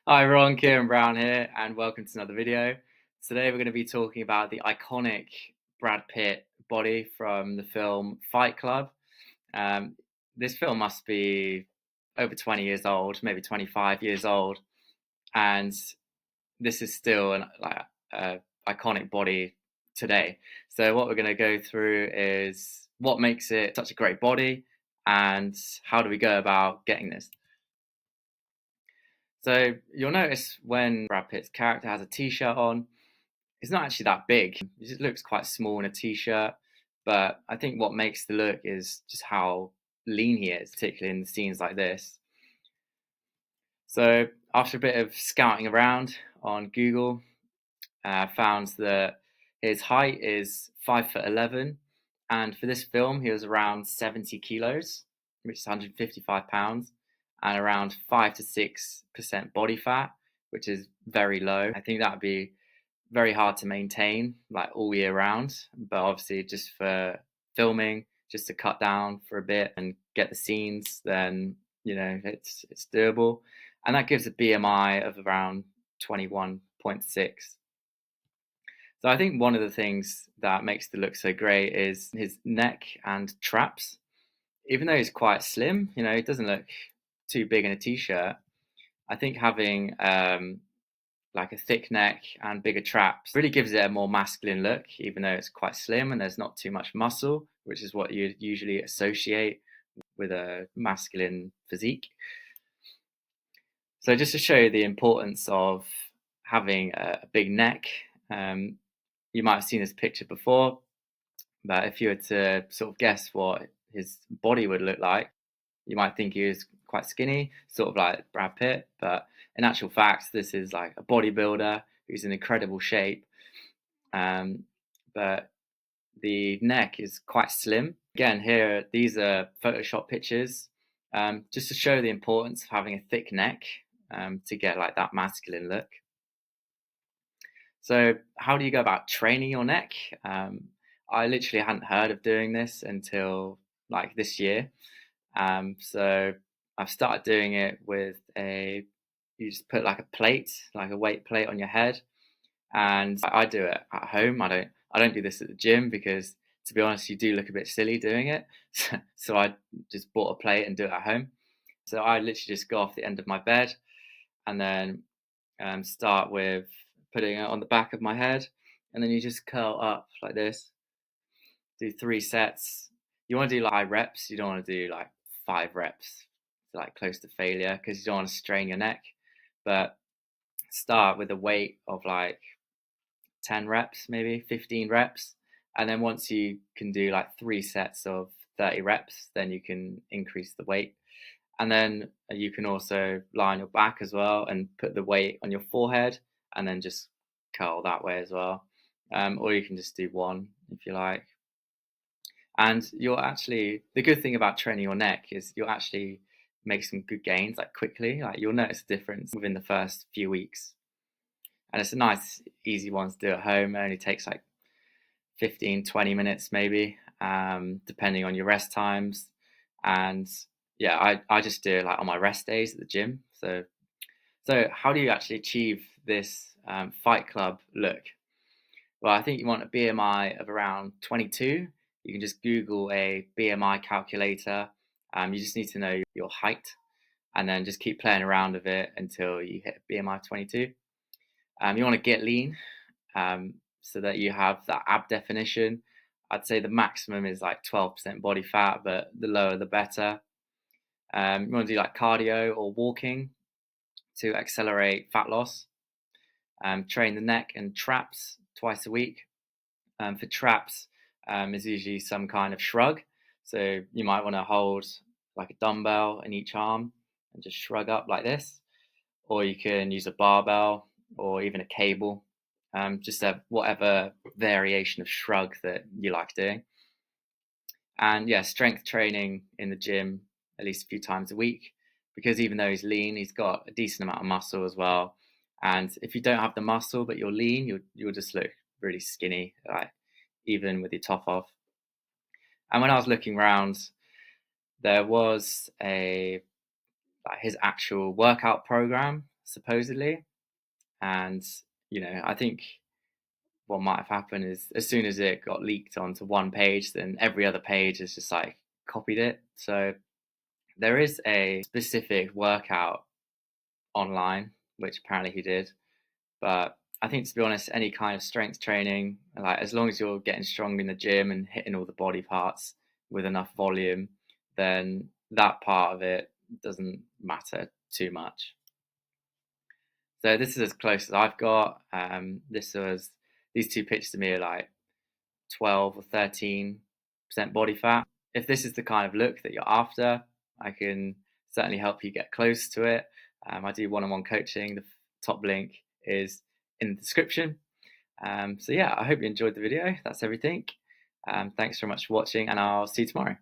Hi everyone, Kieran Brown here, and welcome to another video. Today we're going to be talking about the iconic Brad Pitt body from the film Fight Club. Um, this film must be over 20 years old, maybe 25 years old, and this is still an iconic body today. So what we're going to go through is what makes it such a great body, and how do we go about getting this. So you'll notice when Brad Pitt's character has a t-shirt on, it's not actually that big. It just looks quite small in a t-shirt. But I think what makes the look is just how lean he is, particularly in the scenes like this. So after a bit of scouting around on Google, I found that his height is 5'11", and for this film he was around 70 kilos, which is 155 pounds, and around 5 to 6% body fat, which is very low. I think that would be very hard to maintain like all year round, but obviously just for filming, just to cut down for a bit and get the scenes, then it's doable, and that gives a BMI of around 21.6. So I think one of the things that makes the look so great is his neck and traps. Even though he's quite slim, he doesn't look too big in a t-shirt. I think having like a thick neck and bigger traps really gives it a more masculine look, even though it's quite slim and there's not too much muscle, which is what you'd usually associate with a masculine physique. So just to show you the importance of having a big neck, you might have seen this picture before, but if you were to sort of guess what his body would look like, you might think he was quite skinny, sort of like Brad Pitt, but in actual fact, this is like a bodybuilder who's in incredible shape. Um, but the neck is quite slim. Again, here, these are Photoshop pictures, just to show the importance of having a thick neck to get like that masculine look. So, how do you go about training your neck? I literally hadn't heard of doing this until like this year. So I've started doing it with you just put like a plate, like a weight plate on your head, and I do it at home. I don't do this at the gym because, to be honest, you do look a bit silly doing it. So I just bought a plate and do it at home. So I literally just go off the end of my bed and then start with putting it on the back of my head, and then you just curl up like this. Do 3 sets. You want to do like high reps. You don't want to do like 5 reps, like close to failure, because you don't want to strain your neck. But start with a weight of like 10 reps, maybe 15 reps. And then once you can do like 3 sets of 30 reps, then you can increase the weight. And then you can also lie on your back as well and put the weight on your forehead and then just curl that way as well. Or you can just do one if you like. And the good thing about training your neck is you'll actually make some good gains like quickly. Like you'll notice a difference within the first few weeks. And it's a nice, easy one to do at home. It only takes like 15, 20 minutes maybe, depending on your rest times. And yeah, I just do it like on my rest days at the gym. So how do you actually achieve this Fight Club look? Well, I think you want a BMI of around 22. You can just Google a BMI calculator. You just need to know your height and then just keep playing around with it until you hit BMI 22. You want to get lean so that you have that ab definition. I'd say the maximum is like 12% body fat, but the lower the better. You want to do like cardio or walking to accelerate fat loss. Train the neck and traps twice a week. For traps, is usually some kind of shrug. So you might want to hold like a dumbbell in each arm and just shrug up like this. Or you can use a barbell or even a cable. Just whatever variation of shrug that you like doing. And yeah, strength training in the gym at least a few times a week, because even though he's lean, he's got a decent amount of muscle as well. And if you don't have the muscle but you're lean, you'll just look really skinny, like even with your top off. And when I was looking around, there was a like his actual workout program supposedly. And I think what might have happened is as soon as it got leaked onto one page, then every other page has just like copied it. So there is a specific workout online, which apparently he did. But I think, to be honest, any kind of strength training, like as long as you're getting strong in the gym and hitting all the body parts with enough volume, then that part of it doesn't matter too much. So this is as close as I've got. These two pictures to me are like 12 or 13% body fat. If this is the kind of look that you're after, I can certainly help you get close to it. I do one-on-one coaching. The top link is in the description. So yeah, I hope you enjoyed the video. That's everything. Thanks very much for watching, and I'll see you tomorrow.